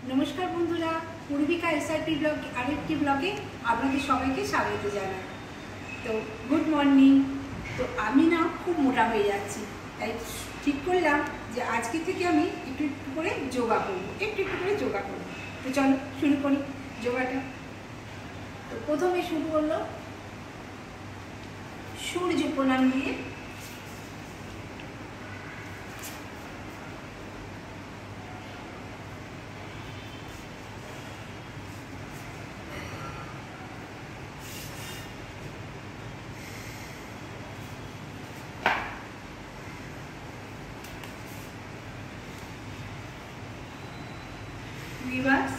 नमस्कार बंधुरा Poorvika SRT blog आरेकटी ब्लगे आपनादेर सबाइके स्वागत जानाई। तो गुड मर्निंग। तो आमी ना खूब मोटा हो जाচ্ছি, তাই ঠিক করলাম যে আজকে থেকে আমি একটু একটু করে যোগা করব, একটু একটু করে যোগা করব। তো চলো শুরু করি যোগাটা। তো প্রথমে শুরু হলো সূর্য প্রণাম দিয়ে। रिवर्स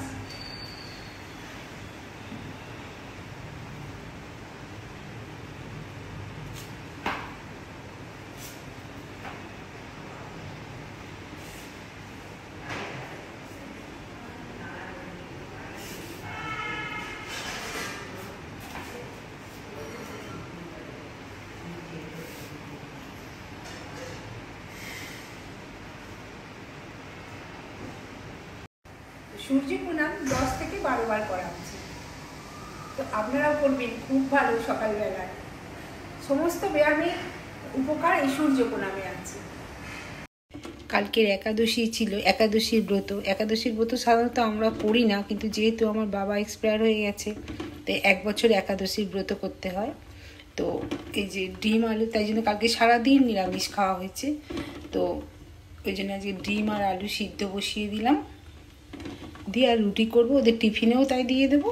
सूर्य प्रणाम 10 থেকে 12 বার করা উচিত। তো আপনারাও করবেন, খুব ভালো। সকালবেলায় সমস্ত ব্যায়ামের উপকার এই সূর্য প্রণামে আছে। কালকের একাদশী ছিল, একাদশীর ব্রত। একাদশীর ব্রত সাধারণত আমরা পড়ি না, কিন্তু যেহেতু আমার বাবা এক্সপায়ার হয়ে গেছে তাই 1 বছর একাদশীর ব্রত করতে হয়। তো এই যে ডিম আলু, তাই জন্য কালকে সারাদিন নিরামিষ খাওয়া হয়েছে। তো ওই জন্য আজকে ডিম আর আলু সিদ্ধ বসিয়ে দিলাম, দিয়ে আর রুটি করবো। ওদের টিফিনেও তাই দিয়ে দেবো।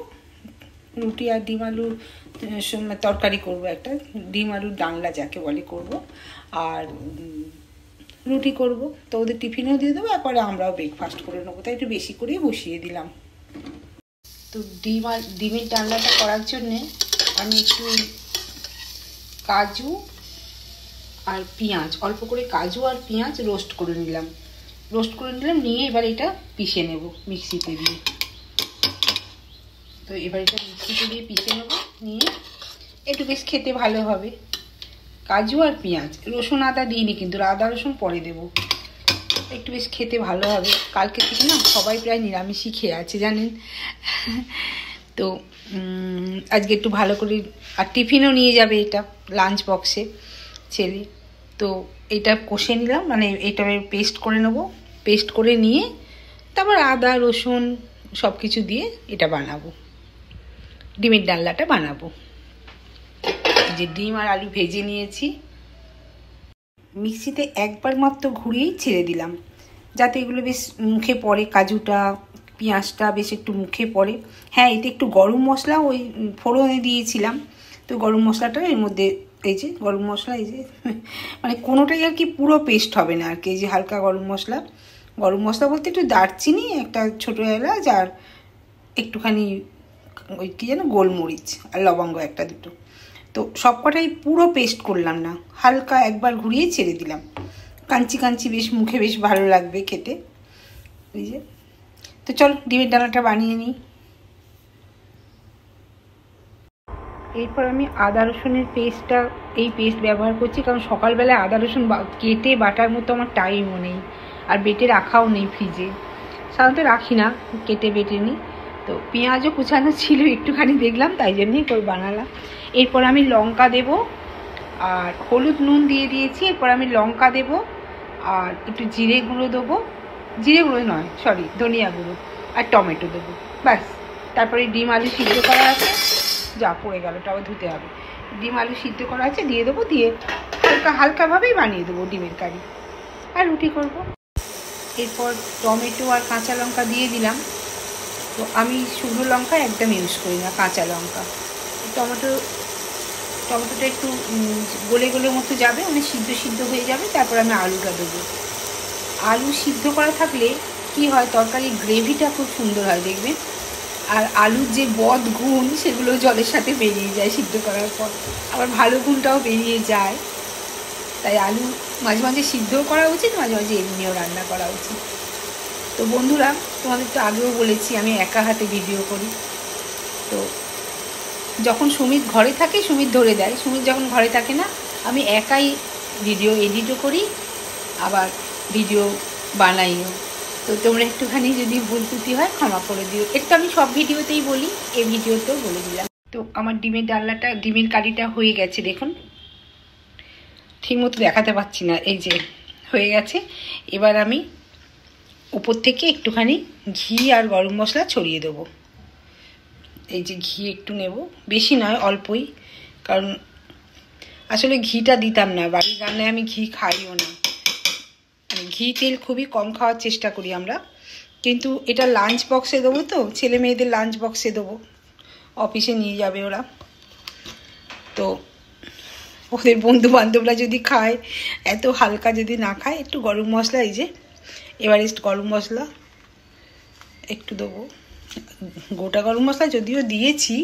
রুটি আর ডিম আলুর তরকারি করবো, একটা ডিম আলুর ডালনা যাকে বলে করব, আর রুটি করব। তো ওদের টিফিনেও দিয়ে দেবো, তারপরে আমরাও ব্রেকফাস্ট করে নেবো। তাই একটু বেশি করেই বসিয়ে দিলাম। তো ডিমের ডালনাটা করার জন্যে আমি একটু কাজু আর পেঁয়াজ, অল্প করে কাজু আর পেঁয়াজ রোস্ট করে নিলাম। নিয়ে এবার এটা পিষে নেব মিক্সিতে দিয়ে। তো এবার এটা মিক্সিতে দিয়ে পিষে নেব, নিয়ে একটু বেশ খেতে ভালো হবে। কাজু আর পেঁয়াজ, রসুন আদা দিইনি, কিন্তু আদা রসুন পরে দেব। একটু বেশ খেতে ভালো হবে। কালকে থেকে না সবাই প্রায় নিরামিষই খেয়ে আছে জানেন। তো আজকে একটু ভালো করে, আর টিফিনও নিয়ে যাবে এটা লাঞ্চ বক্সে ছেলে। তো এটা কষে নিলাম, মানে এটা পেস্ট করে নেব। পেস্ট করে নিয়ে তারপর আদা রসুন সব কিছু দিয়ে এটা বানাবো, ডিমের ডালনাটা বানাবো। যে ডিম আর আলু ভেজে নিয়েছি, মিক্সিতে একবার মাত্র ঘুরিয়েই ছেড়ে দিলাম, যাতে এগুলো বেশ মুখে পড়ে। কাজুটা পেঁয়াজটা বেশ একটু মুখে পড়ে। হ্যাঁ, এতে একটু গরম মশলা ওই ফোড়নে দিয়েছিলাম। তো গরম মশলাটা এর মধ্যে, এই যে গরম মশলা, এই যে মানে কোনোটাই আর কি পুরো পেস্ট হবে না আর কি। এই যে হালকা গরম মশলা বলতে একটু দারচিনি, একটা ছোটো এলাচ, আর একটুখানি ওই কী যেন গোলমরিচ, আর লবঙ্গ একটা দুটো। তো সব কটাই পুরো পেস্ট করলাম না, হালকা একবার ঘুরিয়ে ছেড়ে দিলাম। কাঞ্চি কাঞ্চি বেশ মুখে বেশ ভালো লাগবে খেতে। এই যে, তো চলো ডিমের ডালনাটা বানিয়ে নিই। এরপর আমি আদা রসুনের পেস্টটা, এই পেস্ট ব্যবহার করছি, কারণ সকালবেলায় আদা রসুন কেটে বাটার মতো আমার টাইমও নেই, আর বেটে রাখাও নেই ফ্রিজে। সাধারণত রাখি না, কেটে বেটে নিই। তো পেঁয়াজও কুচানো ছিল একটুখানি, দেখলাম তাই জন্যই করে বানালাম। এরপর আমি লঙ্কা দেব, আর হলুদ নুন দিয়ে দিয়েছি। এরপর আমি লঙ্কা দেব, আর একটু জিরে গুঁড়ো দেবো, জিরে গুঁড়ো নয় সরি ধনিয়া গুঁড়ো, আর টমেটো দেবো, ব্যাস। তারপরে ডিম আলু সিদ্ধ করা আছে, যা পড়ে গেল ওটাও ধুতে হবে। ডিম আলু সিদ্ধ করা আছে দিয়ে দেবো, দিয়ে হালকাভাবেই বানিয়ে দেবো ডিমের কারি, আর রুটি করব। এরপর টমেটো আর কাঁচা লঙ্কা দিয়ে দিলাম। তো আমি শুকনো লঙ্কা একদম ইউজ করি না, কাঁচা লঙ্কা। টমেটোটা একটু গলে মতো যাবে, মানে সিদ্ধ হয়ে যাবে। তারপর আমি আলুটা দেবো। আলু সিদ্ধ করা থাকলে কি হয়, তরকারির গ্রেভিটা খুব সুন্দর হয় দেখবেন। আর আলুর যে বদ গুণ সেগুলো জলের সাথে বেরিয়ে যায় সিদ্ধ করার পর, আবার ভালো গুণটাও বেরিয়ে যায়। তাই আলু মাঝে মাঝে সিদ্ধও করা উচিত, মাঝে মাঝে এমনিও রান্না করা উচিত। তো বন্ধুরা, তোমাদের তো আগেও বলেছি আমি একা হাতে ভিডিও করি। তো যখন সুমিত ঘরে থাকে সুমিত ধরে দেয়, সুমিত যখন ঘরে থাকে না আমি একাই ভিডিও এডিটও করি, আবার ভিডিও বানাইও। তো তোমরা একটুখানি যদি ভুল ত্রুটি হয় ক্ষমা করে দিও। একটু আমি সব ভিডিওতেই বলি, এই ভিডিওতেও বলে দিলাম। তো আমার ডিমের কারিটা হয়ে গেছে, দেখুন ঠিক মতো দেখাতে পাচ্ছি না, এই যে হয়ে গেছে। এবার আমি উপর থেকে একটুখানি ঘি আর গরম মশলা ছড়িয়ে দেবো। এই যে ঘি একটু নেব, বেশি নয়, অল্পই, কারণ আসলে ঘিটা দিতাম না, বাড়ির রান্নায় আমি ঘি খাইও না, মানে ঘি তেল খুবই কম খাওয়ার চেষ্টা করি আমরা। কিন্তু এটা লাঞ্চ বক্সে দেবো, তো ছেলে মেয়েদের লাঞ্চ বক্সে দেবো, অফিসে নিয়ে যাবে ওরা, তো ওদের বন্ধু বান্ধবরা যদি খায়, এত হালকা যদি না খায়, একটু গরম মশলা, এই যে এভারেস্ট গরম মশলা একটু দেবো। গোটা গরম মশলা যদিও দিয়েছি,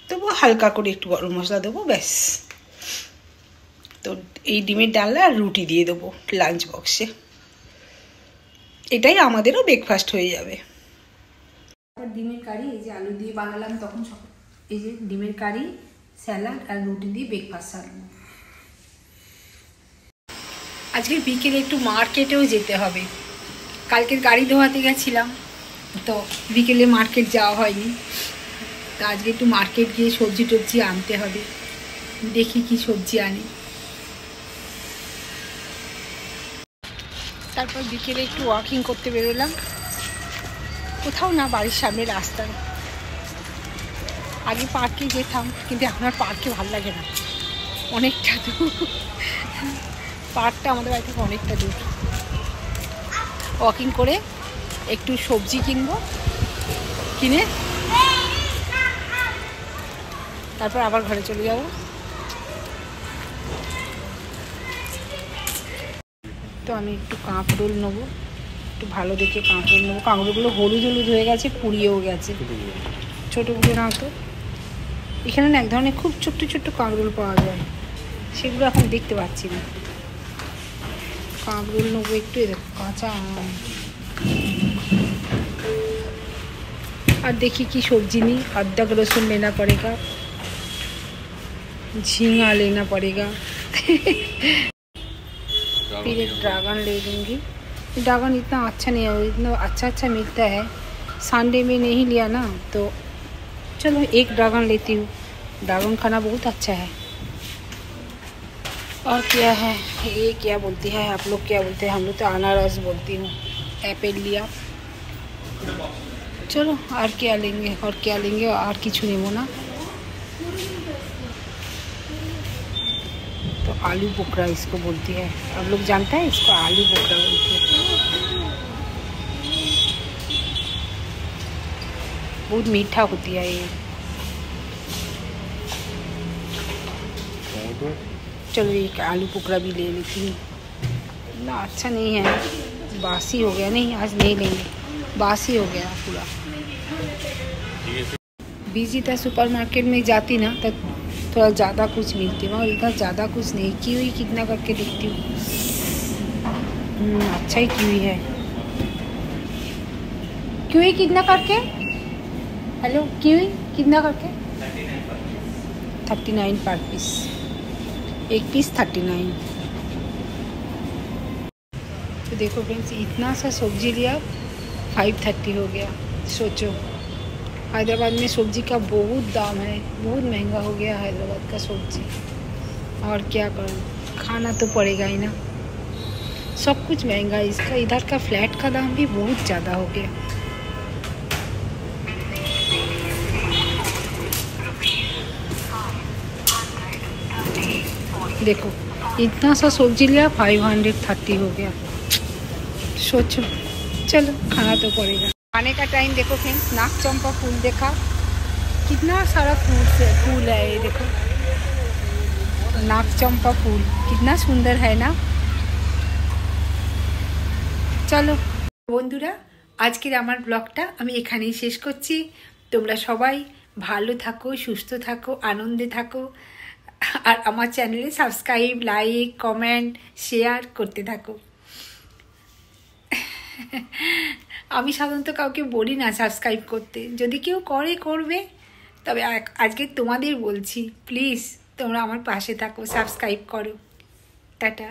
তবু হালকা করে একটু গরম মশলা দেবো, ব্যাস। তো এই ডিমের ডালনা আর রুটি দিয়ে দেবো লাঞ্চ বক্সে, এটাই আমাদেরও ব্রেকফাস্ট হয়ে যাবে। ডিমের কারি, এই যে আলু দিয়ে বানালাম তখন, এই যে ডিমের কারি, স্যালাড আর রুটি দিয়ে ব্রেকফাস্ট সারলাম। আজকে বিকেলে একটু মার্কেটেও যেতে হবে, কালকের গাড়ি ধোয়াতে গেছিলাম, তো বিকেলে মার্কেট যাওয়া হয়নি, তো আজকে একটু মার্কেট গিয়ে সবজি টবজি আনতে হবে, দেখি কি সবজি আনি। তারপর বিকেলে একটু ওয়াকিং করতে বেরোলাম, কোথাও না, বাড়ির সামনে রাস্তায়। আগে পার্কে যেতাম, কিন্তু এখন আর পার্কে ভালো লাগে না, অনেকটা দূর, পার্কটা আমাদের বাড়ি থেকে অনেকটা দূর। ওয়াকিং করে একটু সবজি কিনবো, কিনে তারপর আবার ঘরে চলে যাব। তো আমি একটু কাঁকরোল নেবো, একটু ভালো দেখে কাঁকরোল নেবো। কাঁকরোলগুলো হলুদ হলুদ হয়ে গেছে, পুড়িয়েও গেছে, ছোটোগুলো না তো। এখানে না এক ধরনের খুব ছোট্ট ছোট্ট কাঁকরোল পাওয়া যায়, সেগুলো এখন দেখতে পাচ্ছি না। কাঁকরোল নেবো একটু, দেখো কাঁচা আম, और देखिए कि सब्जी नहीं, अदरक लहसुन लेना पड़ेगा, झींगा लेना पड़ेगा, फिर एक ड्रैगन ले लूँगी। ड्रैगन इतना अच्छा नहीं है, इतना अच्छा मिलता है, संडे में नहीं लिया ना, तो चलो एक ड्रैगन लेती हूँ। ड्रैगन खाना बहुत अच्छा है। और क्या है, ये क्या बोलती है, आप लोग क्या बोलते हैं, हम लोग तो अनारस बोलती हूँ। एप्पल लिया, चलो और क्या लेंगे, और किछु नेबो ना। तो आलू बोखरा इसको बोलती है, आप लोग जानते हैं इसको, आलू बोखरा बोलती है। बहुत मीठा होती है ये। चलो एक आलू बोखरा भी ले लेती हूँ। ना अच्छा नहीं है, बासी हो गया, नहीं आज नहीं लेंगे, बासी हो गया पूरा। बिजी था, सुपरमार्केट में जाती ना तो थोड़ा ज़्यादा कुछ मिलती, मगर इतना ज़्यादा कुछ नहीं। कीवी कितना करके देखती हूँ, अच्छा ही कीवी है। कीवी कितना करके, हेलो कीवी कितना करके, 39 पर पीस, एक पीस 39। तो देखो फ्रेंड्स, इतना सा सब्जी लिया, 530 हो गया। सोचो हैदराबाद में सब्जी का बहुत दाम है, बहुत महंगा हो गया हैदराबाद का सब्जी। और क्या करूँ, खाना तो पड़ेगा ही ना, सब कुछ महंगा है इसका। इधर का फ्लैट का दाम भी बहुत ज़्यादा हो गया। देखो इतना सा सब्जी लिया, 530 हो गया। सोचो, चलो खाना तो पड़ेगा। खाने का टाइम देखो फ्रेंड्स, नाग चंपा फूल देखा, कितना सारा फूल है ये देखो, नाग चंपा फूल कितना सुंदर है ना। चलो বন্ধুরা, আজকের আমার ব্লগটা আমি এখানেই শেষ করছি। তোমরা সবাই ভালো থাকো, সুস্থ থাকো, আনন্দে থাকো, আর আমার চ্যানেলে সাবস্ক্রাইব, লাইক, কমেন্ট, শেয়ার করতে থাকো। আমি সাধারণত কাউকে বলি না সাবস্ক্রাইব করতে, যদি কেউ করবে, তবে আজকে তোমাদের বলছি, প্লিজ তোমরা আমার পাশে থাকো, সাবস্ক্রাইব করো। টাটা।